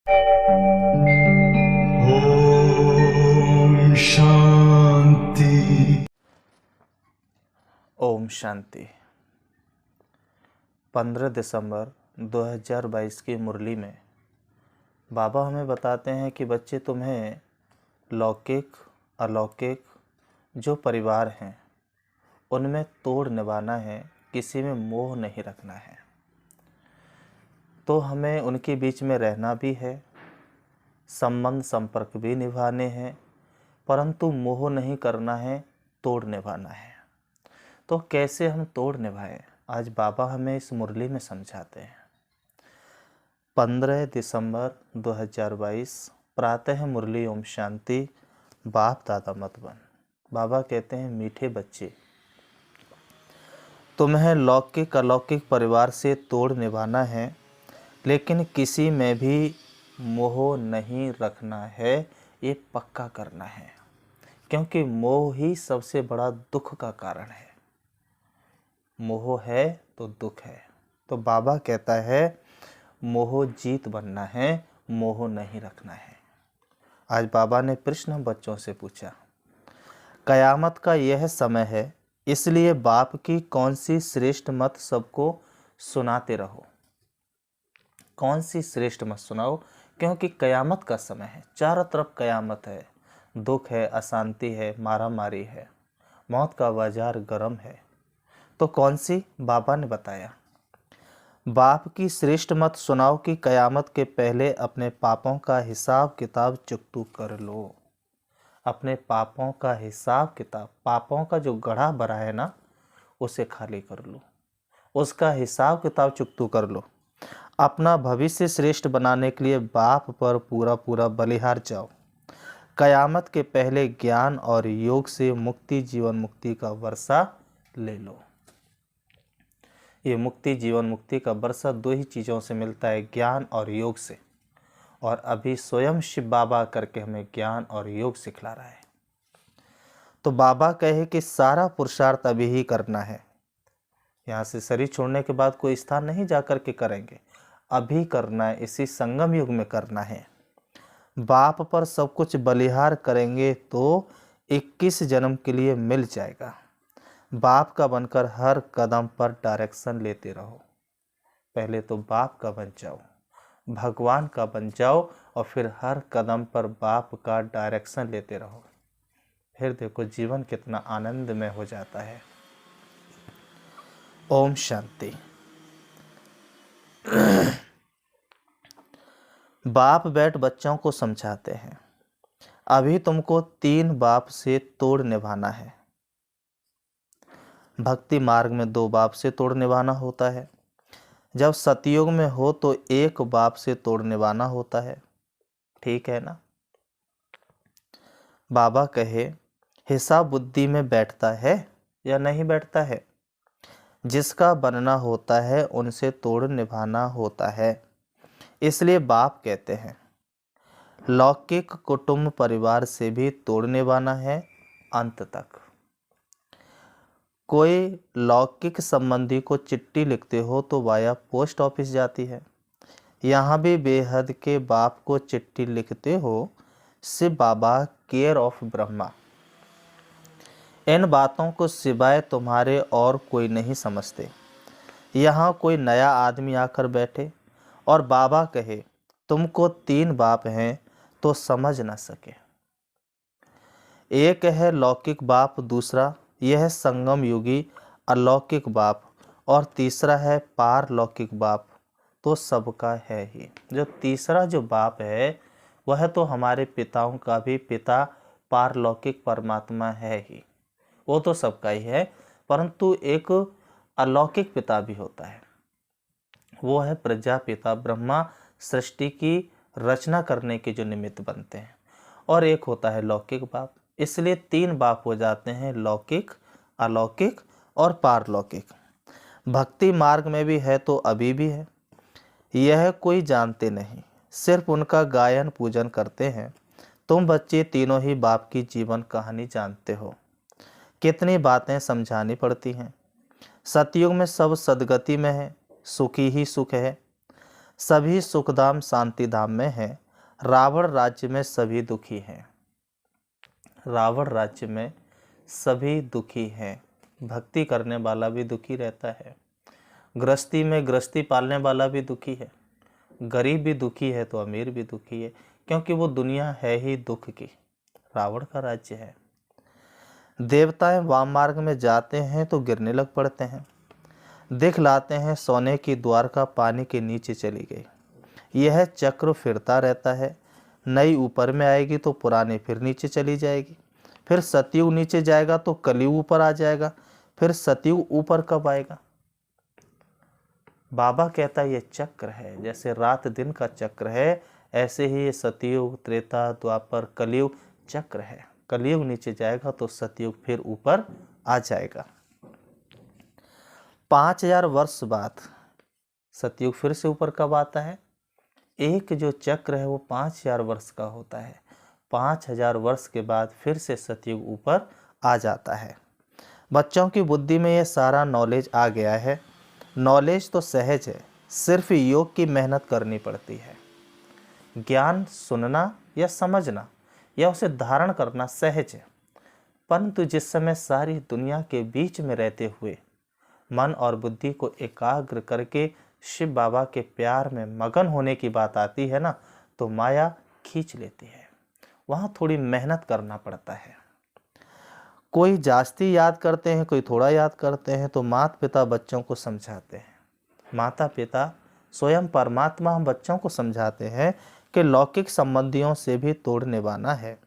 ओम शांति। ओम शांति। 15 दिसंबर 2022 की मुरली में बाबा हमें बताते हैं कि बच्चे, तुम्हें लौकिक अलौकिक जो परिवार हैं उनमें तोड़ निभाना है, किसी में मोह नहीं रखना है। तो हमें उनके बीच में रहना भी है, संबंध संपर्क भी निभाने हैं, परंतु मोह नहीं करना है, तोड़ निभाना है। तो कैसे हम तोड़ निभाएं, आज बाबा हमें इस मुरली में समझाते हैं। 15 दिसंबर 2022 प्रातः मुरली ओम शांति। बाप दादा मधुबन। बाबा कहते हैं, मीठे बच्चे, तुम्हें लौकिक अलौकिक परिवार से तोड़ निभाना है, लेकिन किसी में भी मोह नहीं रखना है, ये पक्का करना है, क्योंकि मोह ही सबसे बड़ा दुख का कारण है। मोह है तो दुख है। तो बाबा कहता है, मोह जीत बनना है, मोह नहीं रखना है। आज बाबा ने प्रश्न बच्चों से पूछा, कयामत का यह समय है, इसलिए बाप की कौन सी श्रेष्ठ मत सबको सुनाते रहो। कौन सी श्रेष्ठ मत सुनाओ, क्योंकि कयामत का समय है, चारों तरफ कयामत है, दुख है, अशांति है, मारा मारी है, मौत का बाजार गर्म है। तो कौन सी? बाबा ने बताया, बाप की श्रेष्ठ मत सुनाओ कि कयामत के पहले अपने पापों का हिसाब किताब चुकतू कर लो। अपने पापों का हिसाब किताब, पापों का जो गढ़ा भरा है ना, उसे खाली कर लो, उसका हिसाब किताब चुकतू कर लो। अपना भविष्य श्रेष्ठ बनाने के लिए बाप पर पूरा पूरा बलिहार जाओ। कयामत के पहले ज्ञान और योग से मुक्ति जीवन मुक्ति का वर्षा ले लो। ये मुक्ति जीवन मुक्ति का वर्षा दो ही चीज़ों से मिलता है, ज्ञान और योग से। और अभी स्वयं शिव बाबा करके हमें ज्ञान और योग सिखला रहा है। तो बाबा कहे कि सारा पुरुषार्थ अभी ही करना है। यहाँ से शरीर छोड़ने के बाद कोई स्थान नहीं जा कर के करेंगे, अभी करना है, इसी संगम युग में करना है। बाप पर सब कुछ बलिहार करेंगे तो 21 जन्म के लिए मिल जाएगा। बाप का बनकर हर कदम पर डायरेक्शन लेते रहो। पहले तो बाप का बन जाओ, भगवान का बन जाओ, और फिर हर कदम पर बाप का डायरेक्शन लेते रहो। फिर देखो जीवन कितना आनंदमय हो जाता है। ओम शांति। बाप बैठ बच्चों को समझाते हैं, अभी तुमको 3 बाप से तोड़ निभाना है। भक्ति मार्ग में 2 बाप से तोड़ निभाना होता है, जब सतयुग में हो तो 1 बाप से तोड़ निभाना होता है। ठीक है ना? बाबा कहे, हिसाब बुद्धि में बैठता है या नहीं बैठता है? जिसका बनना होता है उनसे तोड़ निभाना होता है। इसलिए बाप कहते हैं, लौकिक कुटुंब परिवार से भी तोड़ निभाना है अंत तक। कोई लौकिक संबंधी को चिट्ठी लिखते हो तो वाया पोस्ट ऑफिस जाती है। यहाँ भी बेहद के बाप को चिट्ठी लिखते हो, शिव बाबा केयर ऑफ ब्रह्मा। इन बातों को सिवाय तुम्हारे और कोई नहीं समझते। यहाँ कोई नया आदमी आकर बैठे और बाबा कहे तुमको 3 बाप हैं तो समझ ना सके। एक है लौकिक बाप, दूसरा यह संगम युगी अलौकिक बाप, और तीसरा है पारलौकिक बाप। तो सबका है ही। जो तीसरा जो बाप है वह तो हमारे पिताओं का भी पिता पारलौकिक परमात्मा है ही, वो तो सबका ही है। परंतु एक अलौकिक पिता भी होता है, वो है प्रजापिता ब्रह्मा, सृष्टि की रचना करने के जो निमित्त बनते हैं। और एक होता है लौकिक बाप। इसलिए 3 बाप हो जाते हैं, लौकिक, अलौकिक और पारलौकिक। भक्ति मार्ग में भी है तो अभी भी है। यह कोई जानते नहीं, सिर्फ उनका गायन पूजन करते हैं। तुम बच्चे तीनों ही बाप की जीवन कहानी जानते हो। कितनी बातें समझानी पड़ती हैं। सतयुग में सब सदगति में है, सुखी ही सुख है। सभी सुखधाम शांति धाम में हैं। रावण राज्य में सभी दुखी हैं। रावण राज्य में सभी दुखी हैं। भक्ति करने वाला भी दुखी रहता है। गृहस्थी में गृहस्थी पालने वाला भी दुखी है। गरीब भी दुखी है तो अमीर भी दुखी है, क्योंकि वो दुनिया है ही दुख की। रावण का राज्य है। देवताएं वाम मार्ग में जाते हैं तो गिरने लग पड़ते हैं। दिखलाते हैं सोने की द्वारका पानी के नीचे चली गई। यह चक्र फिरता रहता है। नई ऊपर में आएगी तो पुरानी फिर नीचे चली जाएगी। फिर सतयुग नीचे जाएगा तो कलयुग ऊपर आ जाएगा। फिर सतयुग ऊपर कब आएगा? बाबा कहता है ये चक्र है, जैसे रात दिन का चक्र है, ऐसे ही ये सतयुग, त्रेता, द्वापर, कलयुग चक्र है। कलयुग नीचे जाएगा तो सतयुग फिर ऊपर आ जाएगा। 5000 वर्ष बाद सतयुग फिर से ऊपर कब आता है? एक जो चक्र है वो 5000 वर्ष का होता है। 5000 वर्ष के बाद फिर से सतयुग ऊपर आ जाता है। बच्चों की बुद्धि में यह सारा नॉलेज आ गया है। नॉलेज तो सहज है, सिर्फ योग की मेहनत करनी पड़ती है। ज्ञान सुनना या समझना या उसे धारण करना सहज है, परंतु जिस समय सारी दुनिया के बीच में रहते हुए मन और बुद्धि को एकाग्र करके शिव बाबा के प्यार में मगन होने की बात आती है ना, तो माया खींच लेती है। वहाँ थोड़ी मेहनत करना पड़ता है। कोई जास्ती याद करते हैं, कोई थोड़ा याद करते हैं, तो माता पिता बच्चों को समझाते हैं। माता पिता स्वयं परमात्मा हम बच्चों को समझाते हैं कि लौकिक संबंधियों से भी तोड़ निभाना है।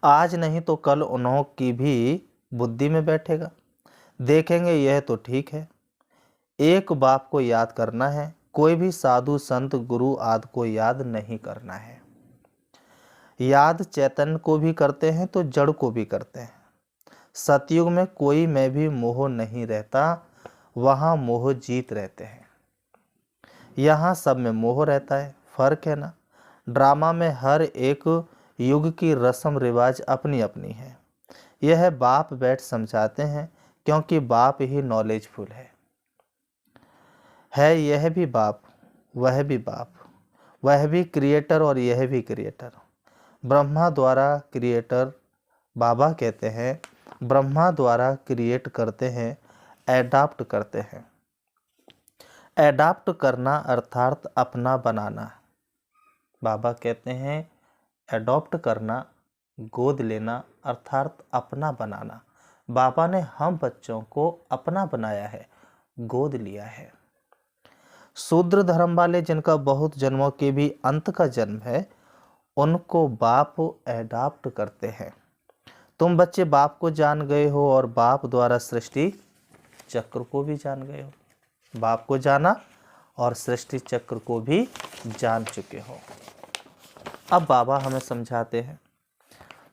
आज नहीं तो कल उन्हों की भी बुद्धि में बैठेगा। देखेंगे यह तो ठीक है। एक बाप को याद करना है, कोई भी साधु संत गुरु आदि को याद नहीं करना है। याद चैतन्य को भी करते हैं तो जड़ को भी करते हैं। सतयुग में कोई में भी मोह नहीं रहता, वहाँ मोह जीत रहते हैं। यहाँ सब में मोह रहता है, फर्क है ना। ड्रामा में हर एक युग की रस्म रिवाज अपनी अपनी है। यह बाप बैठ समझाते हैं, क्योंकि बाप ही नॉलेजफुल है। यह भी बाप, वह भी बाप, वह भी क्रिएटर और यह भी क्रिएटर। ब्रह्मा द्वारा क्रिएटर, बाबा कहते हैं ब्रह्मा द्वारा क्रिएट करते हैं, एडाप्ट करते हैं। एडाप्ट करना अर्थात अपना बनाना। बाबा कहते हैं एडॉप्ट करना, गोद लेना अर्थात अपना बनाना। बाबा ने हम बच्चों को अपना बनाया है, गोद लिया है। शूद्र धर्म वाले, जिनका बहुत जन्मों के भी अंत का जन्म है, उनको बाप एडाप्ट करते हैं। तुम बच्चे बाप को जान गए हो और बाप द्वारा सृष्टि चक्र को भी जान गए हो। बाप को जाना और सृष्टि चक्र को भी जान चुके हो। अब बाबा हमें समझाते हैं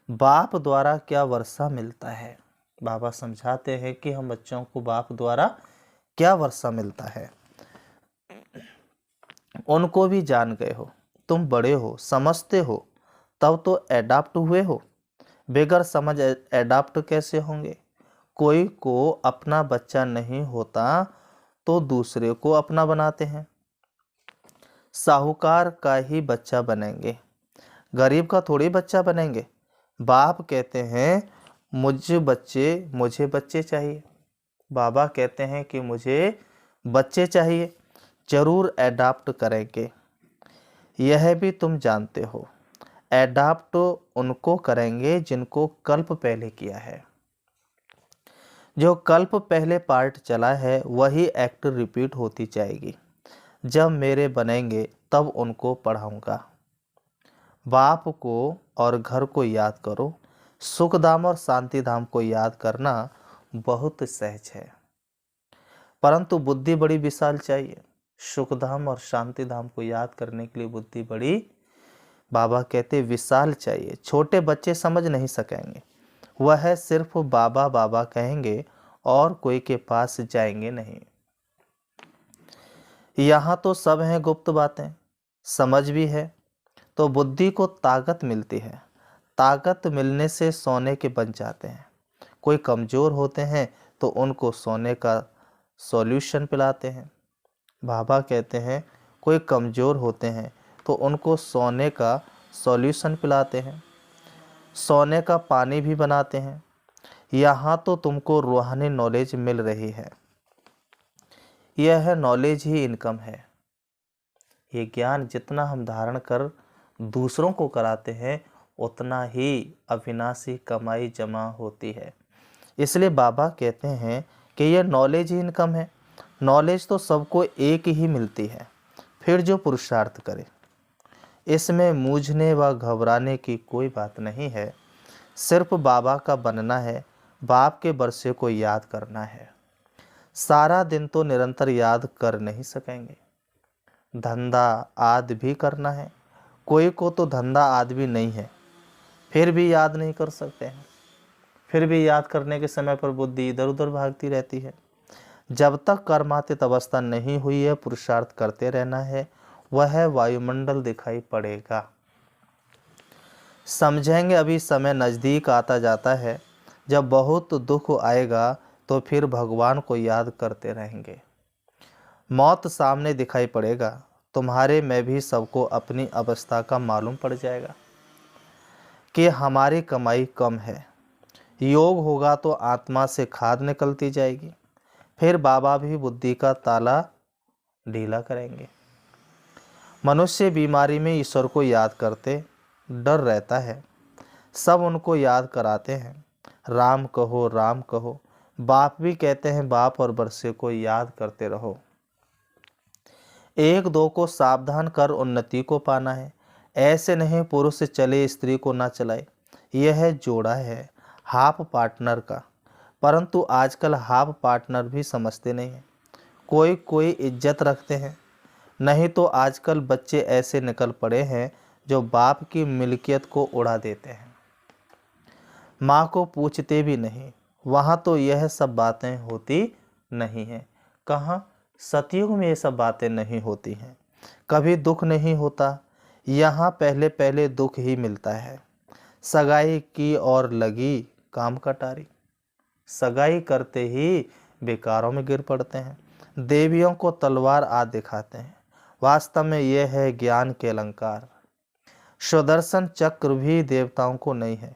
बाप द्वारा क्या वर्षा मिलता है। बाबा समझाते हैं कि हम बच्चों को बाप द्वारा क्या वर्षा मिलता है। उनको भी जान गए हो, तुम बड़े हो, समझते हो, तब तो एडाप्ट हुए हो। बेगर समझ एडाप्ट कैसे होंगे? कोई को अपना बच्चा नहीं होता तो दूसरे को अपना बनाते हैं। साहूकार का ही बच्चा बनेंगे, गरीब का थोड़ी बच्चा बनेंगे। बाप कहते हैं मुझे बच्चे चाहिए। बाबा कहते हैं कि मुझे बच्चे चाहिए, जरूर एडाप्ट करेंगे। यह भी तुम जानते हो, एडाप्ट उनको करेंगे जिनको कल्प पहले किया है। जो कल्प पहले पार्ट चला है वही एक्ट रिपीट होती जाएगी। जब मेरे बनेंगे तब उनको पढ़ाऊंगा। बाप को और घर को याद करो। सुखधाम और शांति धाम को याद करना बहुत सहज है, परंतु बुद्धि बड़ी विशाल चाहिए। सुखधाम और शांति धाम को याद करने के लिए बुद्धि बड़ी, बाबा कहते विशाल चाहिए। छोटे बच्चे समझ नहीं सकेंगे, वह सिर्फ बाबा बाबा कहेंगे और कोई के पास जाएंगे नहीं। यहाँ तो सब हैं गुप्त बातें, समझ भी है तो बुद्धि को ताकत मिलती है। ताकत मिलने से सोने के बन जाते हैं। कोई कमज़ोर होते हैं तो उनको सोने का सॉल्यूशन पिलाते हैं। बाबा कहते हैं कोई कमज़ोर होते हैं तो उनको सोने का सॉल्यूशन पिलाते हैं, सोने का पानी भी बनाते हैं। यहाँ तो तुमको रूहानी नॉलेज मिल रही है। यह नॉलेज ही इनकम है। ये ज्ञान जितना हम धारण कर दूसरों को कराते हैं उतना ही अविनाशी कमाई जमा होती है। इसलिए बाबा कहते हैं कि यह नॉलेज ही इनकम है। नॉलेज तो सबको एक ही मिलती है, फिर जो पुरुषार्थ करे। इसमें मूझने व घबराने की कोई बात नहीं है। सिर्फ बाबा का बनना है, बाप के बरसे को याद करना है। सारा दिन तो निरंतर याद कर नहीं सकेंगे, धंधा आदि भी करना है। कोई को तो धंधा आदि भी नहीं है, फिर भी याद नहीं कर सकते हैं। फिर भी याद करने के समय पर बुद्धि इधर उधर भागती रहती है। जब तक कर्मातीत अवस्था नहीं हुई है, पुरुषार्थ करते रहना है। वह वायुमंडल दिखाई पड़ेगा। समझेंगे अभी समय नज़दीक आता जाता है। जब बहुत दुख आएगा तो फिर भगवान को याद करते रहेंगे। मौत सामने दिखाई पड़ेगा, तुम्हारे में भी सबको अपनी अवस्था का मालूम पड़ जाएगा कि हमारी कमाई कम है। योग होगा तो आत्मा से खाद निकलती जाएगी। फिर बाबा भी बुद्धि का ताला ढीला करेंगे। मनुष्य बीमारी में ईश्वर को याद करते डर रहता है, सब उनको याद कराते हैं। राम कहो राम कहो, बाप भी कहते हैं बाप और बरसे को याद करते रहो। एक दो को सावधान कर उन्नति को पाना है। ऐसे नहीं पुरुष चले स्त्री को ना चलाए। यह जोड़ा है हाफ पार्टनर का, परंतु आजकल हाफ पार्टनर भी समझते नहीं हैं। कोई कोई इज्जत रखते हैं, नहीं तो आजकल बच्चे ऐसे निकल पड़े हैं जो बाप की मिल्कियत को उड़ा देते हैं। माँ को पूछते भी नहीं। वहाँ तो यह सब बातें होती नहीं हैं। कहाँ? सतयुग में ये सब बातें नहीं होती हैं। कभी दुख नहीं होता। यहाँ पहले पहले दुख ही मिलता है। सगाई की और लगी काम कटारी। सगाई करते ही बेकारों में गिर पड़ते हैं। देवियों को तलवार आदि दिखाते हैं। वास्तव में यह है ज्ञान के अलंकार। सुदर्शन चक्र भी देवताओं को नहीं है,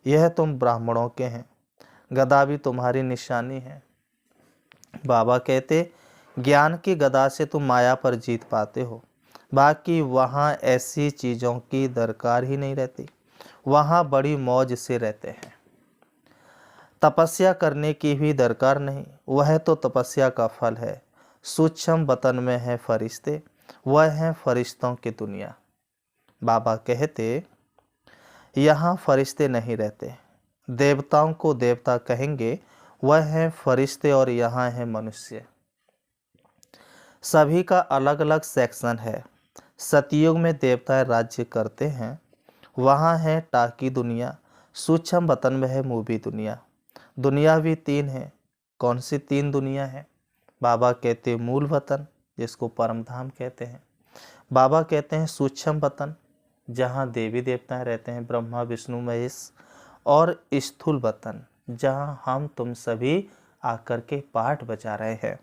यह तुम ब्राह्मणों के हैं। गदा भी तुम्हारी निशानी है। बाबा कहते ज्ञान की गदा से तुम माया पर जीत पाते हो। बाकी वहाँ ऐसी चीज़ों की दरकार ही नहीं रहती। वहाँ बड़ी मौज से रहते हैं। तपस्या करने की भी दरकार नहीं, वह तो तपस्या का फल है। सूक्ष्म वतन में है फरिश्ते, वह है फरिश्तों की दुनिया। बाबा कहते यहाँ फरिश्ते नहीं रहते। देवताओं को देवता कहेंगे, वह है फरिश्ते, और यहाँ है मनुष्य। सभी का अलग अलग सेक्शन है। सतयुग में देवता राज्य करते हैं, वहाँ है टाकी दुनिया। सूक्ष्म वतन में है मूवी दुनिया। दुनिया भी तीन है। कौन सी तीन दुनिया है? बाबा कहते मूल वतन, जिसको परम धाम कहते हैं। बाबा कहते हैं सूक्ष्म वतन, जहाँ देवी देवता रहते हैं, ब्रह्मा विष्णु महेश। और स्थूल वतन, जहाँ हम तुम सभी आकर के पाठ बजा रहे हैं।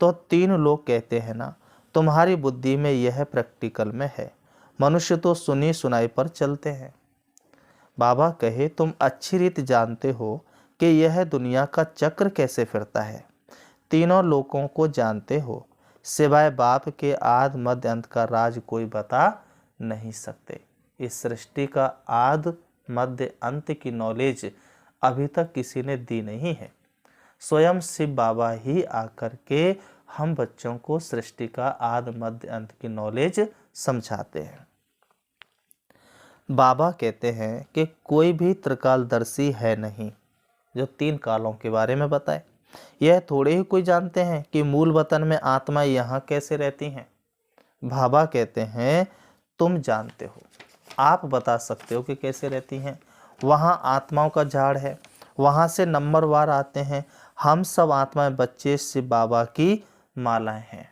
तो तीन लोग कहते हैं ना, तुम्हारी बुद्धि में यह प्रैक्टिकल में है। मनुष्य तो सुनी सुनाई पर चलते हैं। बाबा कहे तुम अच्छी रीत जानते हो कि यह दुनिया का चक्र कैसे फिरता है। तीनों लोगों को जानते हो, सिवाय बाप के आद मध्य अंत का राज कोई बता नहीं सकते। इस सृष्टि का आद मध्य अंत की नॉलेज अभी तक किसी ने दी नहीं है। स्वयं शिव बाबा ही आकर के हम बच्चों को सृष्टि का आद मध्य अंत की नॉलेज समझाते हैं। बाबा कहते हैं कि कोई भी त्रिकालदर्शी है नहीं जो तीन कालों के बारे में बताए। यह थोड़े ही कोई जानते हैं कि मूल वतन में आत्मा यहाँ कैसे रहती हैं। बाबा कहते हैं तुम जानते हो, आप बता सकते हो कि कैसे रहती हैं। वहाँ आत्माओं का झाड़ है, वहाँ से नंबरवार आते हैं। हम सब आत्माएं बच्चे शिव बाबा की मालाएं हैं।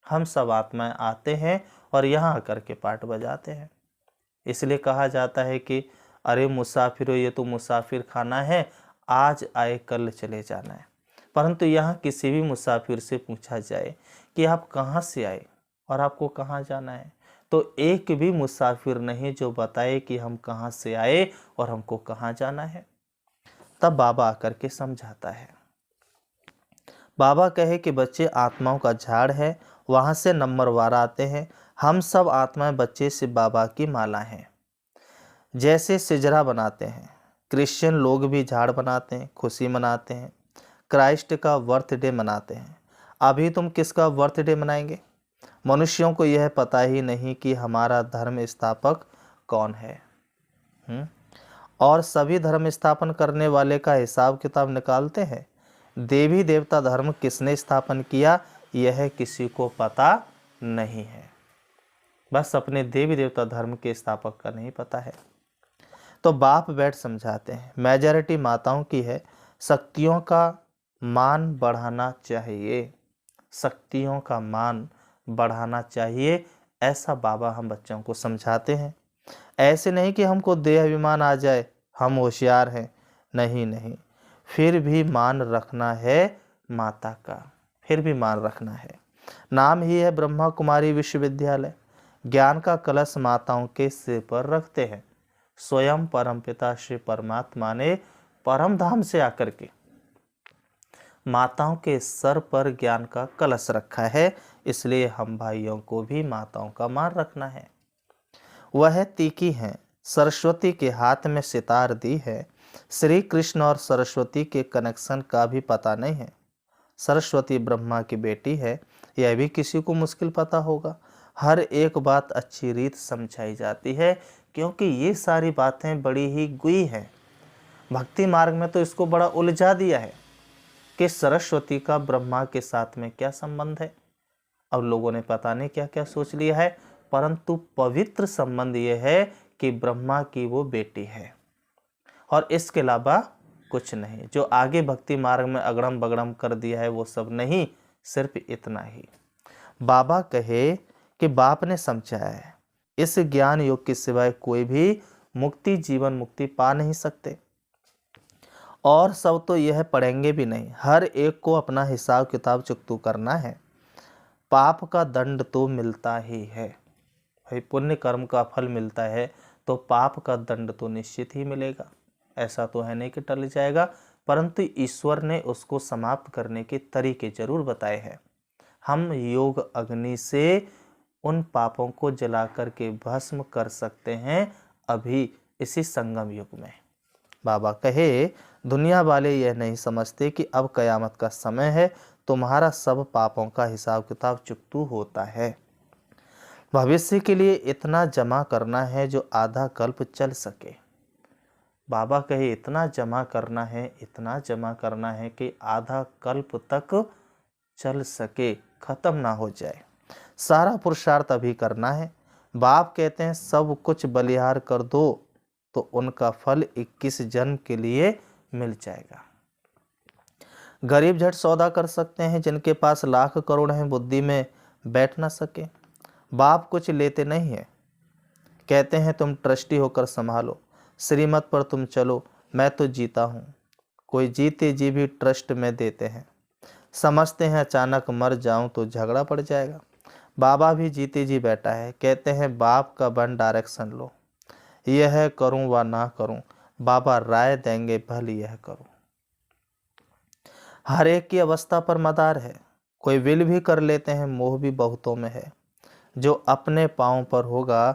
हम सब आत्माएं आते हैं और यहाँ आकर के पाठ बजाते हैं। इसलिए कहा जाता है कि अरे मुसाफिरो, ये तो मुसाफिर खाना है, आज आए कल चले जाना है। परंतु यहाँ किसी भी मुसाफिर से पूछा जाए कि आप कहाँ से आए और आपको कहाँ जाना है। तो एक भी मुसाफिर नहीं जो बताए कि हम कहाँ से आए और हमको कहाँ जाना है। तब बाबा आकर के समझाता है। बाबा कहे कि बच्चे आत्माओं का झाड़ है, वहाँ से नंबरवार आते हैं। हम सब आत्माएं बच्चे से बाबा की माला हैं। जैसे सिजरा बनाते हैं, क्रिश्चियन लोग भी झाड़ बनाते हैं, खुशी मनाते हैं, क्राइस्ट का बर्थडे मनाते हैं। अभी तुम किसका बर्थडे मनाएंगे? मनुष्यों को यह पता ही नहीं कि हमारा धर्म स्थापक कौन है। और सभी धर्म स्थापन करने वाले का हिसाब किताब निकालते हैं। देवी देवता धर्म किसने स्थापन किया यह किसी को पता नहीं है। बस अपने देवी देवता धर्म के स्थापक का नहीं पता है। तो बाप बैठ समझाते हैं, मेजॉरिटी माताओं की है, शक्तियों का मान बढ़ाना चाहिए, शक्तियों का मान बढ़ाना चाहिए। ऐसा बाबा हम बच्चों को समझाते हैं। ऐसे नहीं कि हमको देह अभिमान आ जाए, हम होशियार हैं, नहीं नहीं, फिर भी मान रखना है माता का, फिर भी मान रखना है। नाम ही है ब्रह्मा कुमारी विश्वविद्यालय। ज्ञान का कलश माताओं के सिर पर रखते हैं। स्वयं परमपिता श्री परमात्मा ने परम धाम से आकर के माताओं के सर पर ज्ञान का कलश रखा है। इसलिए हम भाइयों को भी माताओं का मान रखना है। वह तीखी हैं, सरस्वती के हाथ में सितार दी है। श्री कृष्ण और सरस्वती के कनेक्शन का भी पता नहीं है। सरस्वती ब्रह्मा की बेटी है, यह भी किसी को मुश्किल पता होगा। हर एक बात अच्छी रीत समझाई जाती है, क्योंकि ये सारी बातें बड़ी ही गुई हैं। भक्ति मार्ग में तो इसको बड़ा उलझा दिया है कि सरस्वती का ब्रह्मा के साथ में क्या संबंध है। अब लोगों ने पता नहीं क्या क्या सोच लिया है, परंतु पवित्र संबंध यह है कि ब्रह्मा की वो बेटी है और इसके अलावा कुछ नहीं। जो आगे भक्ति मार्ग में अगड़म बगड़म कर दिया है वो सब नहीं, सिर्फ इतना ही। बाबा कहे कि बाप ने समझाया है, इस ज्ञान योग के सिवाय कोई भी मुक्ति, जीवन मुक्ति पा नहीं सकते। और सब तो यह पढ़ेंगे भी नहीं। हर एक को अपना हिसाब किताब चुकतू करना है। पाप का दंड तो मिलता ही है भाई, पुण्य कर्म का फल मिलता है तो पाप का दंड तो निश्चित ही मिलेगा। ऐसा तो है नहीं कि टल जाएगा, परंतु ईश्वर ने उसको समाप्त करने के तरीके जरूर बताए हैं। हम योग अग्नि से उन पापों को जला करके भस्म कर सकते हैं अभी इसी संगम युग में। बाबा कहे, दुनिया वाले यह नहीं समझते कि अब कयामत का समय है, तुम्हारा सब पापों का हिसाब किताब चुकतू होता है। भविष्य के लिए इतना जमा करना है जो आधा कल्प चल सके। बाबा कहे इतना जमा करना है, इतना जमा करना है कि आधा कल्प तक चल सके, खत्म ना हो जाए। सारा पुरुषार्थ अभी करना है। बाप कहते हैं सब कुछ बलिहार कर दो तो उनका फल 21 जन्म के लिए मिल जाएगा। गरीब झट सौदा कर सकते हैं, जिनके पास लाख करोड़ हैं बुद्धि में बैठ ना सके। बाप कुछ लेते नहीं है, कहते हैं तुम ट्रस्टी होकर संभालो, श्रीमत पर तुम चलो, मैं तो जीता हूँ। कोई जीते जी भी ट्रस्ट में देते हैं, समझते हैं अचानक मर जाऊं तो झगड़ा पड़ जाएगा। बाबा भी जीते जी बैठा है, कहते हैं बाप का बन डायरेक्शन लो, यह करूं व ना करूं, बाबा राय देंगे भले यह करो। हर एक की अवस्था पर मदार है, कोई विल भी कर लेते हैं, मोह भी बहुतों में है। जो अपने पांव पर होगा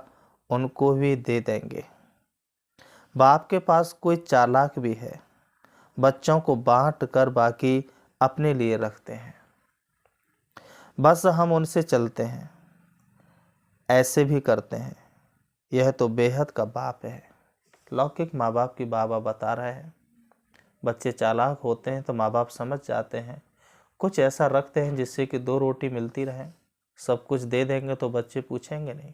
उनको भी दे देंगे। बाप के पास कोई चालाक भी है, बच्चों को बांट कर बाकी अपने लिए रखते हैं, बस हम उनसे चलते हैं, ऐसे भी करते हैं। यह तो बेहद का बाप है। लौकिक माँ बाप की बाबा बता रहे हैं। बच्चे चालाक होते हैं तो माँ बाप समझ जाते हैं, कुछ ऐसा रखते हैं जिससे कि 2 रोटी मिलती रहे। सब कुछ दे देंगे तो बच्चे पूछेंगे नहीं,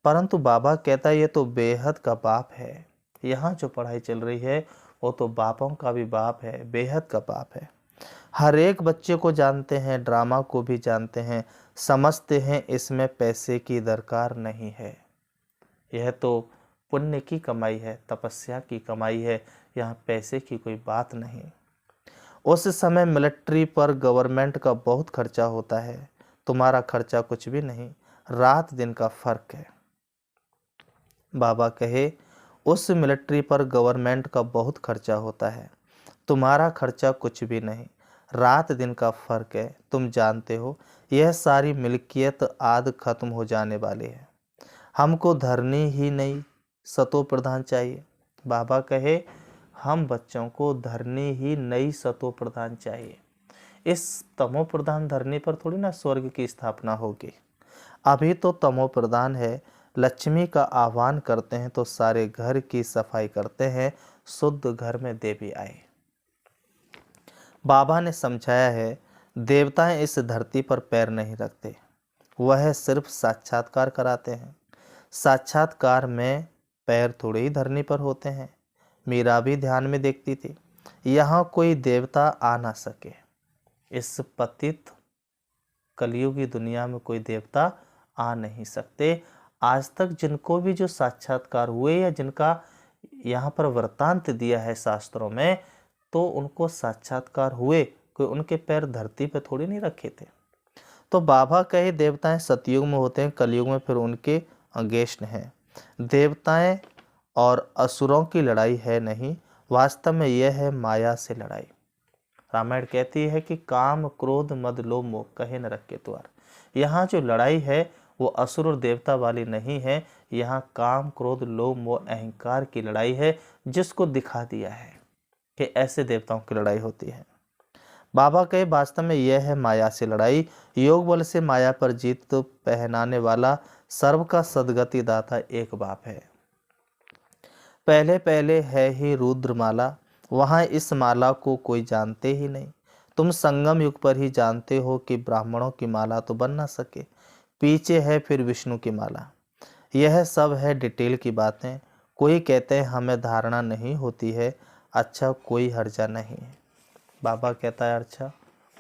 परंतु बाबा कहता है ये तो बेहद का बाप है। यहाँ जो पढ़ाई चल रही है वो तो बापों का भी बाप है, बेहद का बाप है। हर एक बच्चे को जानते हैं, ड्रामा को भी जानते हैं, समझते हैं इसमें पैसे की दरकार नहीं है। यह तो पुण्य की कमाई है, तपस्या की कमाई है, यहाँ पैसे की कोई बात नहीं। उस समय मिलिट्री पर गवर्नमेंट का बहुत खर्चा होता है, तुम्हारा खर्चा कुछ भी नहीं, रात दिन का फर्क है। बाबा कहे, उस मिलिट्री पर गवर्नमेंट का बहुत खर्चा होता है, तुम्हारा खर्चा कुछ भी नहीं, रात दिन का फर्क है। तुम जानते हो यह सारी मिल्कियत आद खत्म हो जाने वाली है। हमको धरनी ही नहीं सतो प्रधान चाहिए। बाबा कहे, हम बच्चों को धरनी ही नई सतो प्रधान चाहिए। इस तमो प्रधान धरनी पर थोड़ी ना स्वर्ग की स्थापना होगी। अभी तो तमो प्रधान है। लक्ष्मी का आह्वान करते हैं तो सारे घर की सफाई करते हैं, शुद्ध घर में देवी आए। बाबा ने समझाया है, देवताएं इस धरती पर पैर नहीं रखते, वह सिर्फ साक्षात्कार कराते हैं। साक्षात्कार में पैर थोड़े ही धरनी पर होते हैं। मीरा भी ध्यान में देखती थी, यहाँ कोई देवता आ ना सके। इस पतित कलयुगी दुनिया में कोई देवता आ नहीं सकते। आज तक जिनको भी जो साक्षात्कार हुए या जिनका यहाँ पर वृत्तांत दिया है शास्त्रों में, तो उनको साक्षात्कार हुए, कोई उनके पैर धरती पे थोड़ी नहीं रखे थे। तो बाबा कहे, देवताएं सतयुग में होते हैं, कलयुग में फिर उनके अगेंस्ट हैं। देवताएं और असुरों की लड़ाई है नहीं, वास्तव में यह है माया से लड़ाई। रामायण कहती है कि काम क्रोध मद लोभ मोह कहे न रखे द्वार। यहाँ जो लड़ाई है वो असुर और देवता वाली नहीं है, यहाँ काम क्रोध लोभ मोह अहंकार की लड़ाई है, जिसको दिखा दिया है कि ऐसे देवताओं की लड़ाई होती है। बाबा कहे, वास्तव में यह है माया से लड़ाई। योग बल से माया पर जीत तो पहनाने वाला सर्व का सदगति दाता एक बाप है। पहले पहले है ही रुद्रमाला, वहां इस माला को कोई जानते ही नहीं। तुम संगम युग पर ही जानते हो कि ब्राह्मणों की माला तो बन ना सके, पीछे है फिर विष्णु की माला। यह सब है डिटेल की बातें। कोई कहते हैं हमें धारणा नहीं होती है, अच्छा कोई हर्जा नहीं है। बाबा कहता है, अच्छा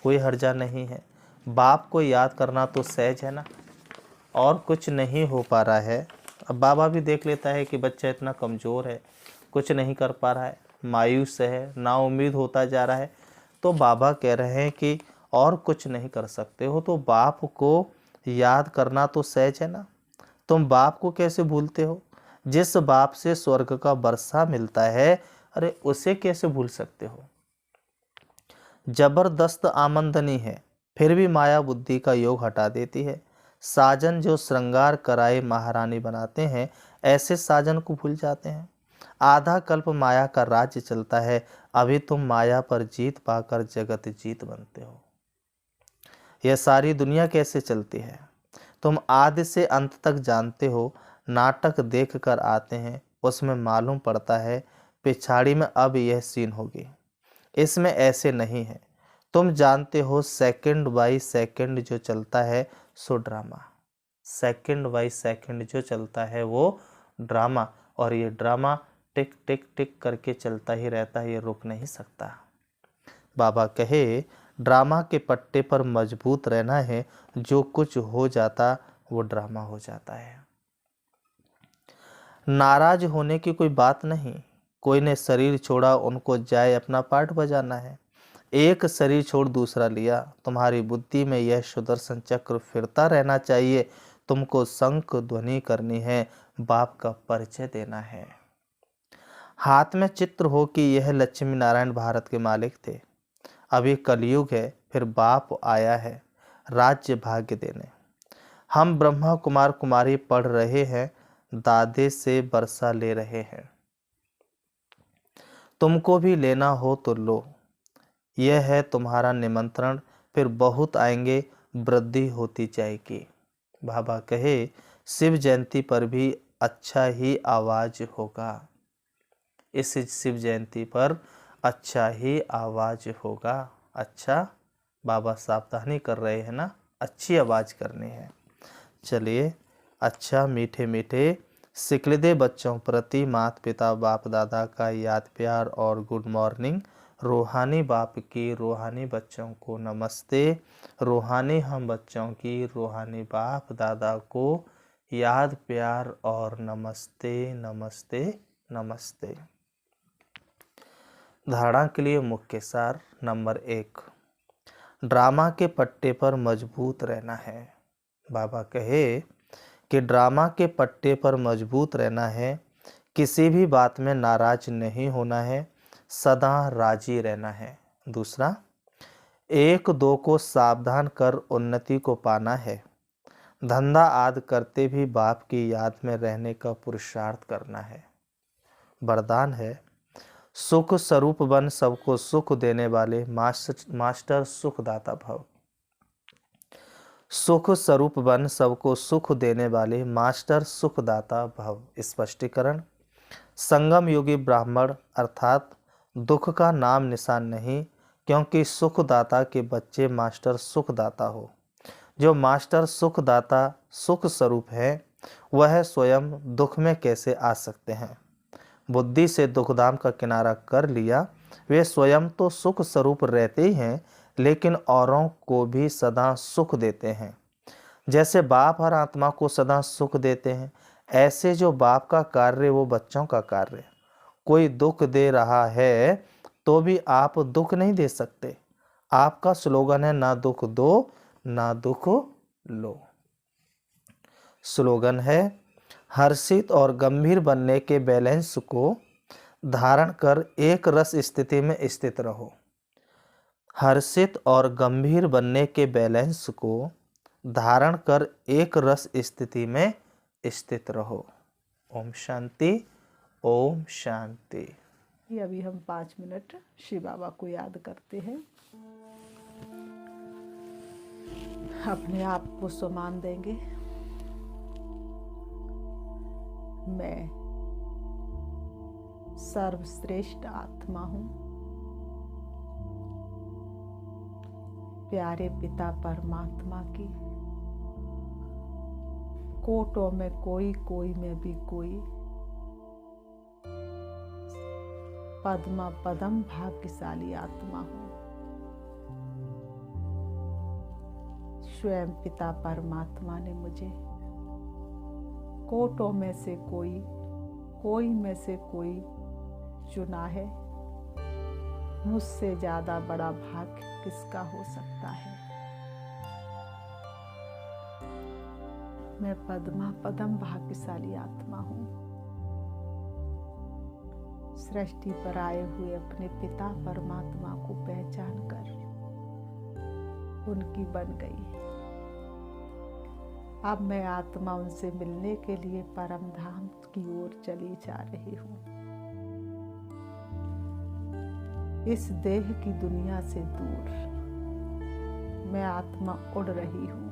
कोई हर्जा नहीं है। बाप को याद करना तो सहज है ना, और कुछ नहीं हो पा रहा है। अब बाबा भी देख लेता है कि बच्चा इतना कमज़ोर है, कुछ नहीं कर पा रहा है, मायूस है, नाउम्मीद होता जा रहा है। तो बाबा कह रहे हैं कि और कुछ नहीं कर सकते हो तो बाप को याद करना तो सहज है ना। तुम बाप को कैसे भूलते हो? जिस बाप से स्वर्ग का वर्षा मिलता है, अरे उसे कैसे भूल सकते हो? जबरदस्त आमंदनी है, फिर भी माया बुद्धि का योग हटा देती है। साजन जो श्रृंगार कराए महारानी बनाते हैं, ऐसे साजन को भूल जाते हैं। आधा कल्प माया का राज्य चलता है, अभी तुम माया पर जीत पाकर जगत जीत बनते हो। यह सारी दुनिया कैसे चलती है तुम आदि से अंत तक जानते हो। नाटक देख कर आते हैं, उसमें मालूम पड़ता है पिछाड़ी में अब यह सीन होगी। इसमें ऐसे नहीं है। तुम जानते हो सेकंड बाई सेकंड जो चलता है सो ड्रामा। सेकंड बाई सेकंड जो चलता है वो ड्रामा, और ये ड्रामा टिक टिक टिक करके चलता ही रहता है, ये रुक नहीं सकता। बाबा कहे, ड्रामा के पट्टे पर मजबूत रहना है, जो कुछ हो जाता वो ड्रामा हो जाता है। नाराज होने की कोई बात नहीं। कोई ने शरीर छोड़ा, उनको जाए अपना पार्ट बजाना है। एक शरीर छोड़ दूसरा लिया, तुम्हारी बुद्धि में यह सुदर्शन चक्र फिरता रहना चाहिए। तुमको शंख ध्वनि करनी है, बाप का परिचय देना है। हाथ में चित्र हो कि यह लक्ष्मी नारायण भारत के मालिक थे। अभी कलयुग है, फिर बाप आया है राज्य भाग्य देने। हम ब्रह्मा कुमार कुमारी पढ़ रहे हैं, दादे से बरसा ले रहे हैं। तुमको भी लेना हो तो लो, यह है तुम्हारा निमंत्रण, फिर बहुत आएंगे, वृद्धि होती जाएगी। बाबा कहे, शिव जयंती पर भी अच्छा ही आवाज होगा। इस शिव जयंती पर अच्छा ही आवाज होगा। अच्छा, बाबा सावधानी कर रहे हैं ना, अच्छी आवाज करनी है। चलिए, अच्छा मीठे मीठे सिकलिदे बच्चों प्रति माता पिता बाप दादा का याद प्यार और गुड मॉर्निंग। रूहानी बाप की रूहानी बच्चों को नमस्ते। रूहानी हम बच्चों की रूहानी बाप दादा को याद प्यार और नमस्ते नमस्ते नमस्ते। धारणा के लिए मुख्य सार नंबर 1, ड्रामा के पट्टे पर मजबूत रहना है। बाबा कहे कि ड्रामा के पट्टे पर मजबूत रहना है, किसी भी बात में नाराज नहीं होना है, सदा राजी रहना है। दूसरा, एक दो को सावधान कर उन्नति को पाना है। धंधा आदि करते भी बाप की याद में रहने का पुरुषार्थ करना है। वरदान है, सुख स्वरूप बन सबको सुख देने वाले मास्टर सुखदाता भव। सुख स्वरूप बन सबको सुख देने वाले मास्टर सुखदाता भव। स्पष्टीकरण, संगम योगी ब्राह्मण अर्थात दुख का नाम निशान नहीं, क्योंकि सुखदाता के बच्चे मास्टर सुखदाता हो। जो मास्टर सुखदाता सुख स्वरूप है, वह स्वयं दुख में कैसे आ सकते हैं। बुद्धि से दुखधाम का किनारा कर लिया, वे स्वयं तो सुख स्वरूप रहते ही हैं, लेकिन औरों को भी सदा सुख देते हैं। जैसे बाप हर आत्मा को सदा सुख देते हैं, ऐसे जो बाप का कार्य वो बच्चों का कार्य। कोई दुख दे रहा है तो भी आप दुख नहीं दे सकते। आपका स्लोगन है, ना दुख दो ना दुख लो। स्लोगन है, हर्षित और गंभीर बनने के बैलेंस को धारण कर एक रस स्थिति में स्थित रहो। हर्षित और गंभीर बनने के बैलेंस को धारण कर एक रस स्थिति में स्थित रहो। ओम शांति, ओम शांति। अभी हम 5 मिनट शिव बाबा को याद करते हैं। अपने आप को सम्मान देंगे। मैं सर्वश्रेष्ठ आत्मा हूँ। प्यारे पिता परमात्मा की कोटों में कोई, कोई में भी कोई, पद्मा पदम भाग्यशाली आत्मा हूँ। स्वयं पिता परमात्मा ने मुझे कोटों में से कोई, कोई में से कोई चुना है। मुझसे ज्यादा बड़ा भाग्य किसका हो सकता है। मैं पद्मा पदम भाग्यशाली आत्मा हूँ। सृष्टि पर आए हुए अपने पिता परमात्मा को पहचान कर उनकी बन गई। अब मैं आत्मा उनसे मिलने के लिए परम धाम की ओर चली जा रही हूँ। इस देह की दुनिया से दूर मैं आत्मा उड़ रही हूँ।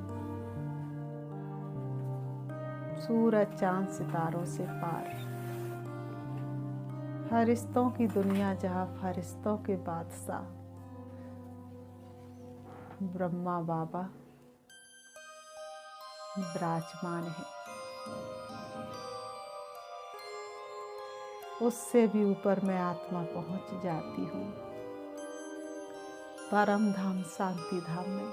सूरज चांद सितारों से पार, फरिश्तों की दुनिया जहाँ फरिश्तों के बादशाह ब्रह्मा बाबा विराजमान है। उससे भी ऊपर मैं आत्मा पहुंच जाती हूँ परम धाम शांति धाम में,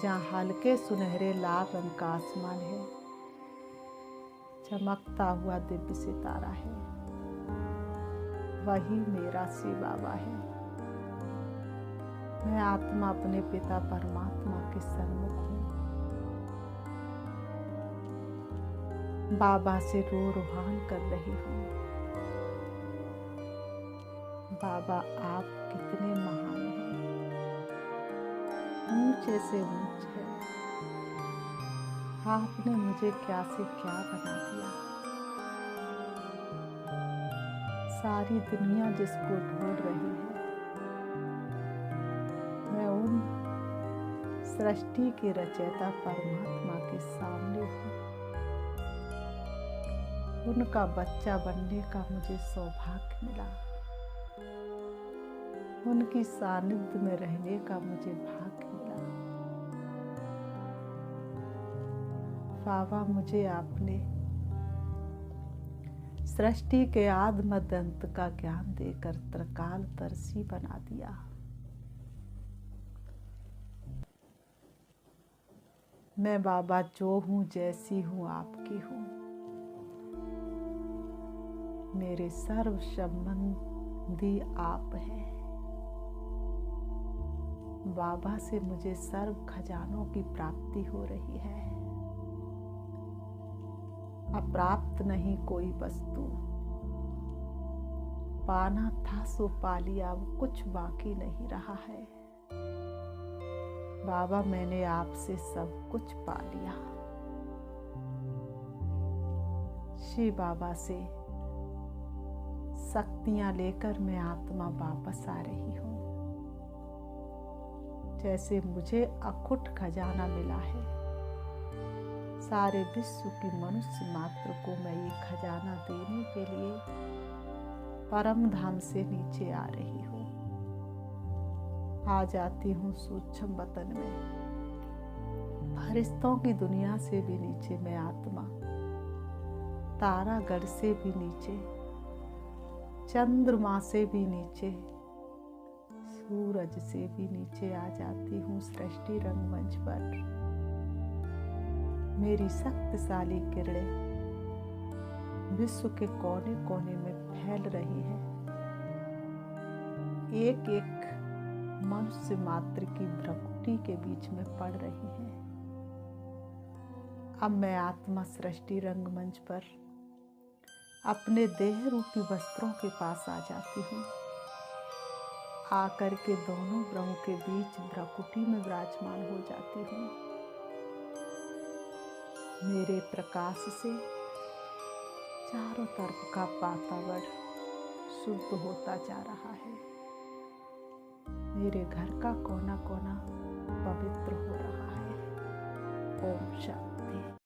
जहाँ हल्के सुनहरे लाल रंग का आसमान है, चमकता हुआ दिव्य सितारा है। वही मेरा शिव बाबा है। मैं आत्मा अपने पिता परमात्मा के सन्मुख हूँ। बाबा से रोहान कर रही हूँ। बाबा आप कितने महान हैं, ऊंचे से ऊंचे हैं। आपने मुझे क्या से क्या बना दिया। सारी दुनिया जिसको ढूंढ रही है, मैं उन सृष्टि के रचयिता परमात्मा के सामने हूँ। उनका बच्चा बनने का मुझे सौभाग्य मिला। उनकी सानिध्य में रहने का मुझे भाग्य मिला। बाबा, मुझे आपने सृष्टि के आदि मध्य अंत का ज्ञान देकर त्रिकाल दर्शी बना दिया। मैं बाबा जो हूँ, जैसी हूँ, आपकी हूँ। मेरे सर्व संबंधी आप हैं। बाबा से मुझे सर्व खजानों की प्राप्ति हो रही है। अप्राप्त नहीं कोई वस्तु, पाना था सो पा लिया, अब कुछ बाकी नहीं रहा है। बाबा मैंने आपसे सब कुछ पा लिया। शिव बाबा से शक्तियां लेकर मैं आत्मा वापस आ रही हूँ। जैसे मुझे अखुट खजाना मिला है, सारे विश्व की मनुष्य मात्र को मैं ये खजाना देने के लिए परम धाम से नीचे आ रही हूँ। आ जाती हूँ सूक्ष्म वतन में, फरिश्तों की दुनिया से भी नीचे मैं आत्मा, तारागढ़ से भी नीचे, चंद्रमा से भी नीचे, सूरज से भी नीचे आ जाती हूँ सृष्टि रंगमंच पर। मेरी शक्तिशाली किरणें विश्व के कोने कोने में फैल रही है, एक एक मनुष्य मात्र की भ्रकुटी के बीच में पड़ रही है। अब मैं आत्मा सृष्टि रंगमंच पर अपने देह रूपी वस्त्रों के पास आ जाती हूँ। आकर के दोनों ग्रहों के बीच भ्रकुटी में विराजमान हो जाती हूँ। मेरे प्रकाश से चारों तरफ का वातावरण शुद्ध होता जा रहा है। मेरे घर का कोना कोना पवित्र हो रहा है। ओम शांति।